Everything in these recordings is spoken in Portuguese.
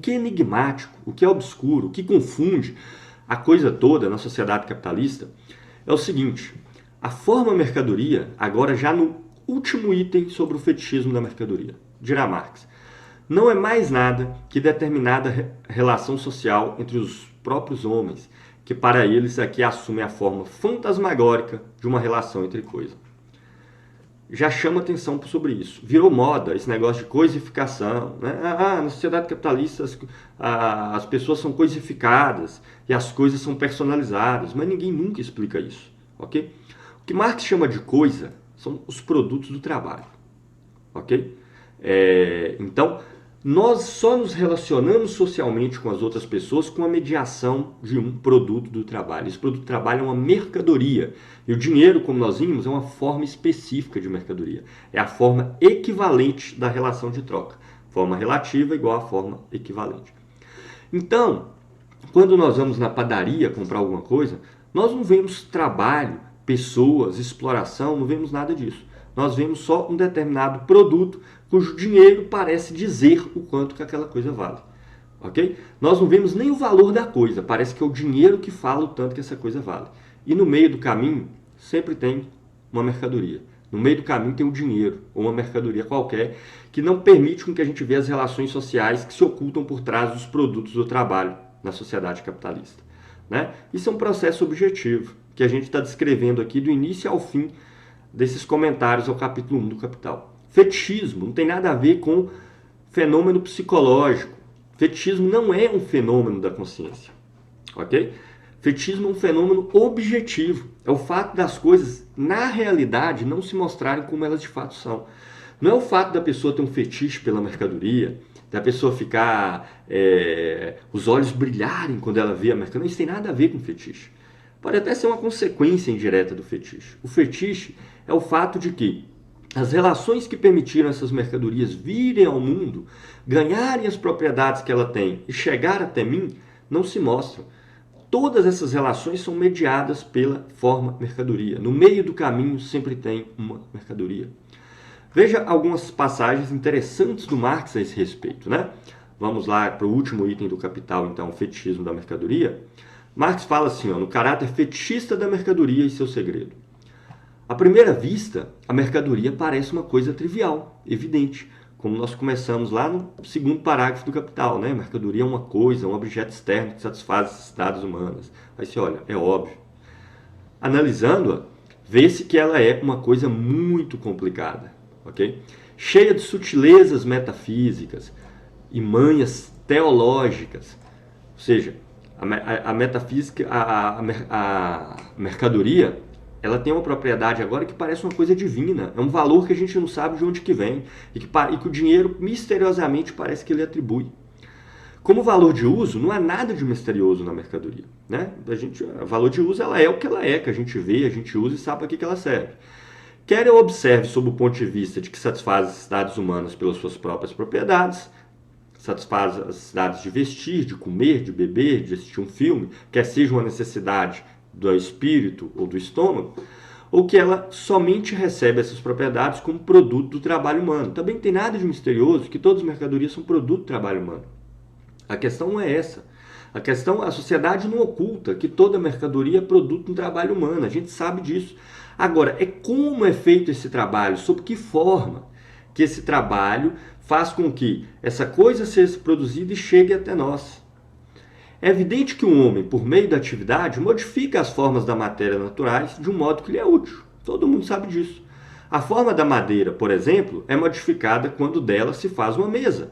que é enigmático, o que é obscuro, o que confunde a coisa toda na sociedade capitalista é o seguinte: a forma mercadoria, agora já no último item sobre o fetichismo da mercadoria, dirá Marx, não é mais nada que determinada relação social entre os próprios homens, que para eles aqui assume a forma fantasmagórica de uma relação entre coisas. Já chama atenção sobre isso. Virou moda esse negócio de coisificação, né? Na sociedade capitalista as pessoas são coisificadas e as coisas são personalizadas, mas ninguém nunca explica isso, ok? O que Marx chama de coisa são os produtos do trabalho, ok? Então, nós só nos relacionamos socialmente com as outras pessoas com a mediação de um produto do trabalho. Esse produto do trabalho é uma mercadoria. E o dinheiro, como nós vimos, é uma forma específica de mercadoria. É a forma equivalente da relação de troca. Forma relativa igual à forma equivalente. Então, quando nós vamos na padaria comprar alguma coisa, nós não vemos trabalho, pessoas, exploração, não vemos nada disso. Nós vemos só um determinado produto cujo dinheiro parece dizer o quanto que aquela coisa vale. Ok? Nós não vemos nem o valor da coisa, parece que é o dinheiro que fala o tanto que essa coisa vale. E no meio do caminho sempre tem uma mercadoria. No meio do caminho tem o dinheiro, ou uma mercadoria qualquer, que não permite com que a gente veja as relações sociais que se ocultam por trás dos produtos do trabalho na sociedade capitalista. Né? Isso é um processo objetivo, que a gente está descrevendo aqui do início ao fim desses comentários ao capítulo 1 do Capital. Fetichismo não tem nada a ver com fenômeno psicológico. Fetichismo não é um fenômeno da consciência. Ok? Fetichismo é um fenômeno objetivo. É o fato das coisas, na realidade, não se mostrarem como elas de fato são. Não é o fato da pessoa ter um fetiche pela mercadoria, da pessoa ficar, os olhos brilharem quando ela vê a mercadoria. Isso tem nada a ver com fetiche. Pode até ser uma consequência indireta do fetiche. O fetiche é o fato de que as relações que permitiram essas mercadorias virem ao mundo, ganharem as propriedades que ela tem e chegar até mim, não se mostram. Todas essas relações são mediadas pela forma mercadoria. No meio do caminho sempre tem uma mercadoria. Veja algumas passagens interessantes do Marx a esse respeito, né? Vamos lá para o último item do Capital, então, o fetichismo da mercadoria. Marx fala assim, no caráter fetichista da mercadoria e seu segredo. À primeira vista, a mercadoria parece uma coisa trivial, evidente, como nós começamos lá no segundo parágrafo do Capital, né? A mercadoria é uma coisa, um objeto externo que satisfaz as necessidades humanas. Aí você olha, é óbvio. Analisando-a, vê-se que ela é uma coisa muito complicada, ok? Cheia de sutilezas metafísicas e manhas teológicas. Ou seja, a metafísica, a mercadoria, ela tem uma propriedade agora que parece uma coisa divina. É um valor que a gente não sabe de onde que vem e que o dinheiro misteriosamente parece que ele atribui. Como valor de uso, não há nada de misterioso na mercadoria. Né? A valor de uso ela é o que ela é, que a gente vê, a gente usa e sabe para que ela serve. Quer eu observe sob o ponto de vista de que satisfaz as necessidades humanas pelas suas próprias propriedades, satisfaz as necessidades de vestir, de comer, de beber, de assistir um filme, quer seja uma necessidade do espírito ou do estômago, ou que ela somente recebe essas propriedades como produto do trabalho humano. Também não tem nada de misterioso que todas as mercadorias são produto do trabalho humano. A questão não é essa. A sociedade não oculta que toda mercadoria é produto do trabalho humano. A gente sabe disso. Agora, como é feito esse trabalho? Sob que forma que esse trabalho faz com que essa coisa seja produzida e chegue até nós? É evidente que o homem, por meio da atividade, modifica as formas da matéria naturais de um modo que lhe é útil. Todo mundo sabe disso. A forma da madeira, por exemplo, é modificada quando dela se faz uma mesa.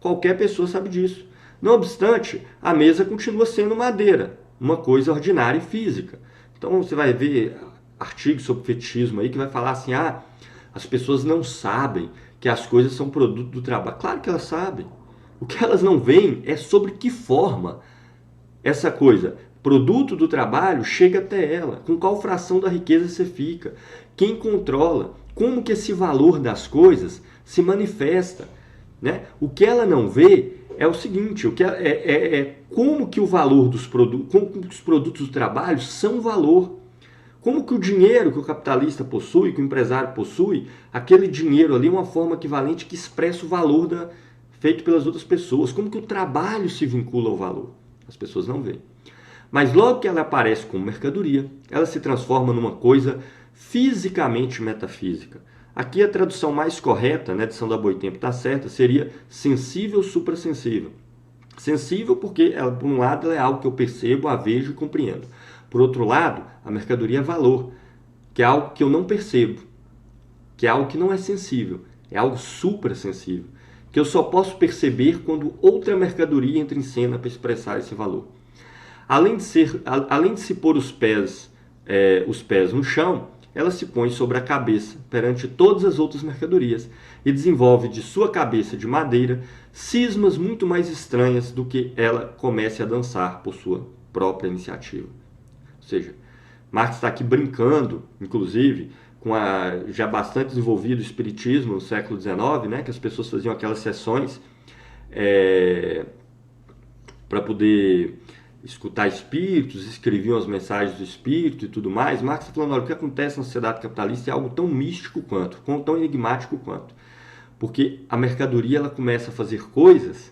Qualquer pessoa sabe disso. Não obstante, a mesa continua sendo madeira, uma coisa ordinária e física. Então você vai ver artigos sobre fetichismo aí que vai falar assim, as pessoas não sabem que as coisas são produto do trabalho. Claro que elas sabem. O que elas não veem é sobre que forma essa coisa, produto do trabalho, chega até ela, com qual fração da riqueza você fica, quem controla, como que esse valor das coisas se manifesta. Né? O que ela não vê é o seguinte, como que o valor dos produtos, como que os produtos do trabalho são valor. Como que o dinheiro que o capitalista possui, que o empresário possui, aquele dinheiro ali é uma forma equivalente que expressa o valor feito pelas outras pessoas, como que o trabalho se vincula ao valor. As pessoas não veem. Mas logo que ela aparece como mercadoria, ela se transforma numa coisa fisicamente metafísica. Aqui a tradução mais correta, na edição da Boitempo está certa, seria sensível suprassensível. Sensível porque, ela, por um lado, ela é algo que eu percebo, a vejo e compreendo. Por outro lado, a mercadoria é valor, que é algo que eu não percebo, que é algo que não é sensível, é algo suprassensível, que eu só posso perceber quando outra mercadoria entra em cena para expressar esse valor. Além de se pôr os pés no chão, ela se põe sobre a cabeça perante todas as outras mercadorias e desenvolve de sua cabeça de madeira cismas muito mais estranhas do que ela comece a dançar por sua própria iniciativa. Ou seja, Marx está aqui brincando, inclusive, com já bastante desenvolvido o espiritismo no século XIX, né, que as pessoas faziam aquelas sessões para poder escutar espíritos, escreviam as mensagens do espírito e tudo mais. Marx está falando, olha, o que acontece na sociedade capitalista é algo tão místico quanto, tão enigmático quanto. Porque a mercadoria ela começa a fazer coisas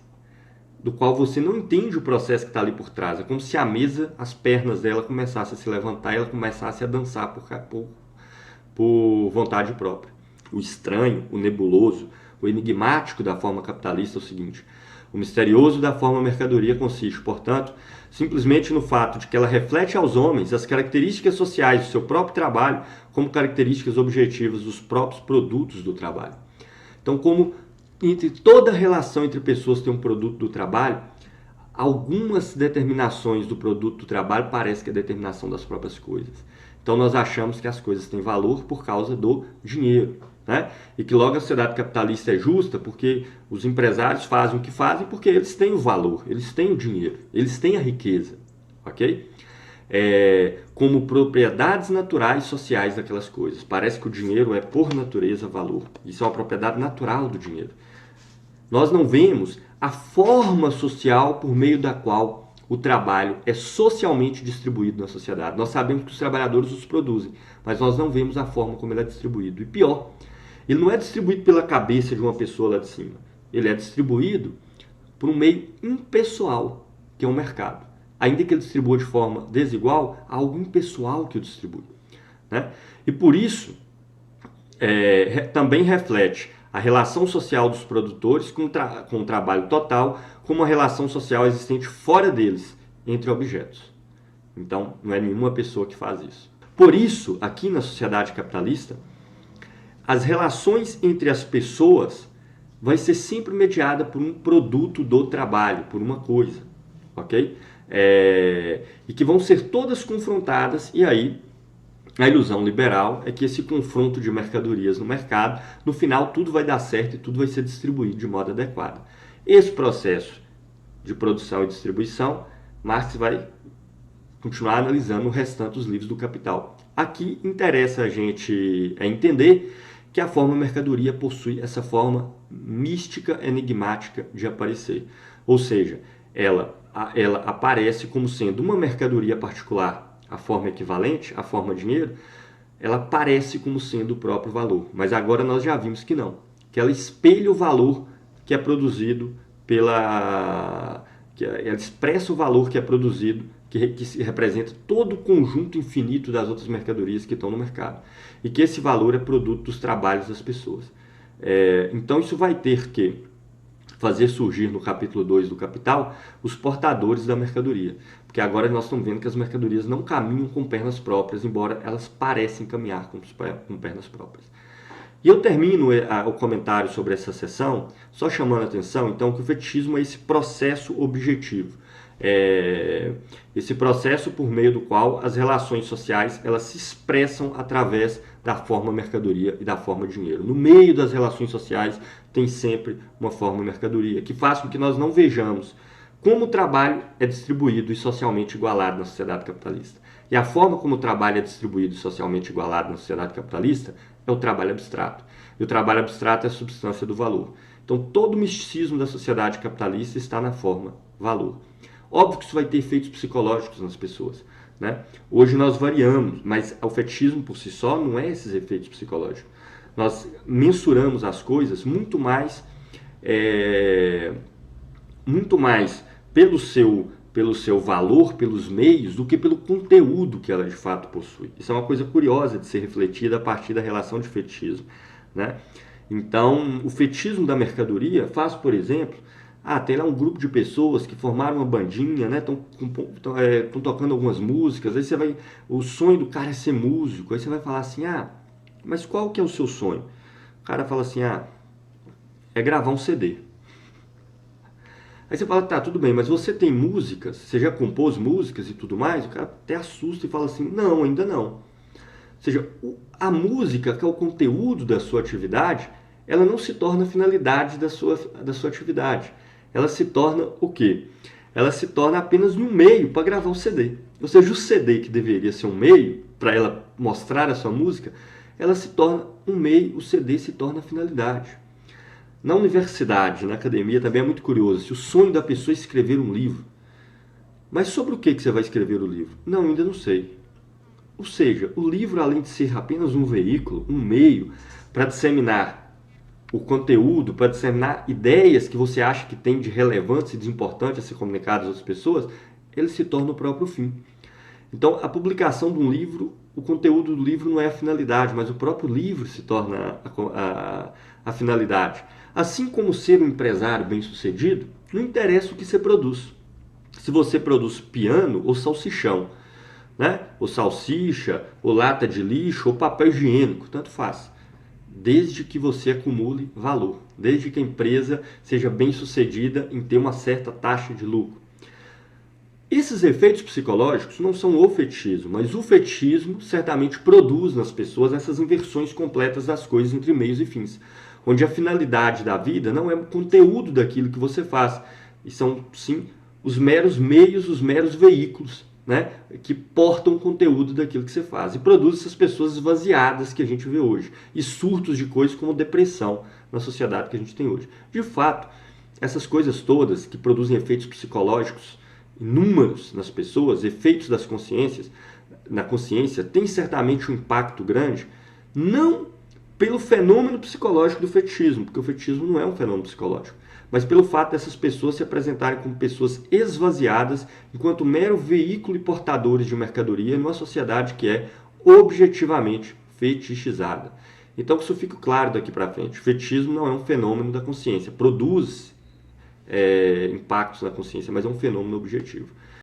do qual você não entende o processo que está ali por trás. É como se a mesa, as pernas dela começassem a se levantar e ela começasse a dançar por vontade própria. O estranho, o nebuloso, o enigmático da forma capitalista é o seguinte: o misterioso da forma mercadoria consiste, portanto, simplesmente no fato de que ela reflete aos homens as características sociais do seu próprio trabalho como características objetivas dos próprios produtos do trabalho. Então, como entre toda relação entre pessoas tem um produto do trabalho, algumas determinações do produto do trabalho parecem que é a determinação das próprias coisas. Então, nós achamos que as coisas têm valor por causa do dinheiro, né? E que logo a sociedade capitalista é justa porque os empresários fazem o que fazem porque eles têm o valor, eles têm o dinheiro, eles têm a riqueza, ok? Como propriedades naturais sociais daquelas coisas. Parece que o dinheiro é, por natureza, valor. Isso é uma propriedade natural do dinheiro. Nós não vemos a forma social por meio da qual o trabalho é socialmente distribuído na sociedade. Nós sabemos que os trabalhadores os produzem, mas nós não vemos a forma como ele é distribuído. E pior, ele não é distribuído pela cabeça de uma pessoa lá de cima. Ele é distribuído por um meio impessoal, que é o mercado. Ainda que ele distribua de forma desigual, há algo impessoal que o distribui, né? E por isso, também reflete a relação social dos produtores com o trabalho total como uma relação social existente fora deles, entre objetos. Então, não é nenhuma pessoa que faz isso. Por isso, aqui na sociedade capitalista, as relações entre as pessoas vai ser sempre mediada por um produto do trabalho, por uma coisa, ok? E que vão ser todas confrontadas, e aí a ilusão liberal é que esse confronto de mercadorias no mercado, no final tudo vai dar certo e tudo vai ser distribuído de modo adequado. Esse processo de produção e distribuição, Marx vai continuar analisando no restante dos livros do Capital. Aqui interessa a gente entender que a forma mercadoria possui essa forma mística, enigmática de aparecer. Ou seja, ela aparece como sendo uma mercadoria particular, a forma equivalente, a forma dinheiro, ela aparece como sendo o próprio valor. Mas agora nós já vimos que não, que ela espelha o valor que é produzido ela expressa o valor que é produzido, que representa todo o conjunto infinito das outras mercadorias que estão no mercado. E que esse valor é produto dos trabalhos das pessoas. Então isso vai ter que fazer surgir no capítulo 2 do Capital os portadores da mercadoria. Porque agora nós estamos vendo que as mercadorias não caminham com pernas próprias, embora elas parecem caminhar com pernas próprias. E eu termino o comentário sobre essa seção só chamando a atenção, então, que o fetichismo é esse processo objetivo. Esse processo por meio do qual as relações sociais elas se expressam através da forma mercadoria e da forma dinheiro. No meio das relações sociais tem sempre uma forma mercadoria, que faz com que nós não vejamos como o trabalho é distribuído e socialmente igualado na sociedade capitalista. E a forma como o trabalho é distribuído e socialmente igualado na sociedade capitalista é o trabalho abstrato. E o trabalho abstrato é a substância do valor. Então todo o misticismo da sociedade capitalista está na forma valor. Óbvio que isso vai ter efeitos psicológicos nas pessoas, né? Hoje nós variamos, mas o fetichismo por si só não é esses efeitos psicológicos. Nós mensuramos as coisas muito mais muito mais pelo seu valor, pelos meios, do que pelo conteúdo que ela de fato possui. Isso é uma coisa curiosa de ser refletida a partir da relação de fetichismo, né? Então, o fetichismo da mercadoria faz, por exemplo, tem lá um grupo de pessoas que formaram uma bandinha, né? Estão tocando algumas músicas, aí você vai. O sonho do cara é ser músico, aí você vai falar assim, mas qual que é o seu sonho? O cara fala assim, é gravar um CD. Aí você fala, tá, tudo bem, mas você tem músicas? Você já compôs músicas e tudo mais? O cara até assusta e fala assim, não, ainda não. Ou seja, a música, que é o conteúdo da sua atividade, ela não se torna a finalidade da sua atividade. Ela se torna o quê? Ela se torna apenas um meio para gravar o CD. Ou seja, o CD, que deveria ser um meio para ela mostrar a sua música, ela se torna um meio, o CD se torna a finalidade. Na universidade, na academia, também é muito curioso. Se o sonho da pessoa é escrever um livro, mas sobre o que você vai escrever o livro? Não, ainda não sei. Ou seja, o livro, além de ser apenas um veículo, um meio para disseminar o conteúdo, para disseminar ideias que você acha que tem de relevante e de importante a ser comunicadas às outras pessoas, ele se torna o próprio fim. Então, a publicação de um livro, o conteúdo do livro não é a finalidade, mas o próprio livro se torna a finalidade. Assim como ser um empresário bem-sucedido, não interessa o que você produz. Se você produz piano ou salsichão, né? Ou salsicha, ou lata de lixo, ou papel higiênico, tanto faz. Desde que você acumule valor, desde que a empresa seja bem-sucedida em ter uma certa taxa de lucro. Esses efeitos psicológicos não são o fetichismo, mas o fetichismo certamente produz nas pessoas essas inversões completas das coisas entre meios e fins, onde a finalidade da vida não é o conteúdo daquilo que você faz, e são, sim, os meros meios, os meros veículos, né, que portam o conteúdo daquilo que você faz, e produz essas pessoas esvaziadas que a gente vê hoje, e surtos de coisas como depressão na sociedade que a gente tem hoje. De fato, essas coisas todas que produzem efeitos psicológicos inúmeros nas pessoas, efeitos das consciências, na consciência, tem certamente um impacto grande, não pelo fenômeno psicológico do fetichismo, porque o fetichismo não é um fenômeno psicológico, mas pelo fato dessas pessoas se apresentarem como pessoas esvaziadas, enquanto mero veículo e portadores de mercadoria numa sociedade que é objetivamente fetichizada. Então, que isso fique claro daqui para frente, o fetichismo não é um fenômeno da consciência, produz impactos na consciência, mas é um fenômeno objetivo.